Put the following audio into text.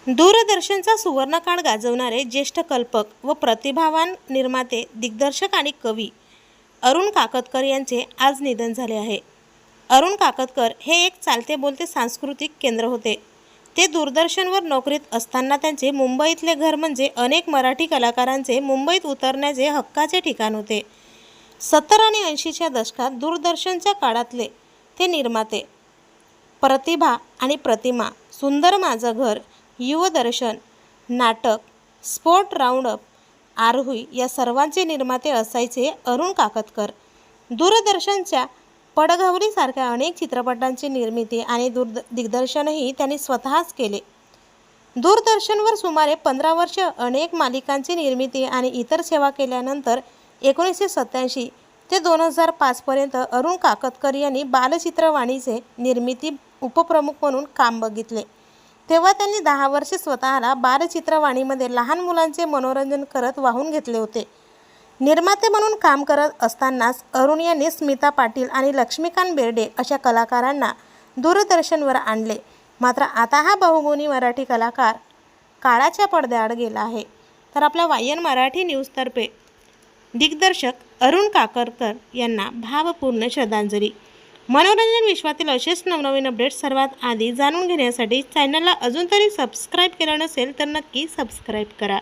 दूरदर्शनचा सुवर्णकाळ गाजवणारे ज्येष्ठ कल्पक व प्रतिभावान निर्माते, दिग्दर्शक आणि कवी अरुण काकतकर यांचे आज निधन झाले आहे। अरुण काकतकर हे एक चालते बोलते सांस्कृतिक केंद्र होते। ते दूरदर्शनवर नोकरीत असताना त्यांचे मुंबईतले घर म्हणजे अनेक मराठी कलाकारांचे मुंबईत उतरण्याचे हक्काचे ठिकाण होते। 70 आणि 80च्या दशकात दूरदर्शनच्या काळातले ते निर्माते। प्रतिभा आणि प्रतिमा, सुंदर माझं घर, युवदर्शन, नाटक, स्पोर्ट राऊंडअप, आरोही या सर्वांचे निर्माते असायचे अरुण काकतकर। दूरदर्शनच्या पडघवलीसारख्या अनेक चित्रपटांची निर्मिती आणि दिग्दर्शनही त्यांनी स्वतःच केले। दूरदर्शनवर सुमारे 15 वर्ष अनेक मालिकांची निर्मिती आणि इतर सेवा केल्यानंतर 1987 ते 2005 पर्यंत अरुण काकतकर यांनी बालचित्रवाणीचे निर्मिती उपप्रमुख म्हणून काम बघितले। तेव्हा त्यांनी 10 वर्षे स्वतःला बालचित्रवाणीमध्ये लहान मुलांचे मनोरंजन करत वाहून घेतले होते। निर्माते म्हणून काम करत असतानाच अरुण यांनी स्मिता पाटील आणि लक्ष्मीकांत बेर्डे अशा कलाकारांना दूरदर्शनवर आणले। मात्र आता हा बहुगुणी मराठी कलाकार काळाच्या पडद्याआड गेला आहे। तर आपल्या वायन मराठी न्यूजतर्फे दिग्दर्शक अरुण काकतकर यांना भावपूर्ण श्रद्धांजली। मनोरंजन विश्वातील असेच नवनवीन अपडेट्स सर्वात आधी जाणून घेण्यासाठी चॅनलला अजून तरी सबस्क्राईब केलं नसेल तर नक्की सबस्क्राईब करा।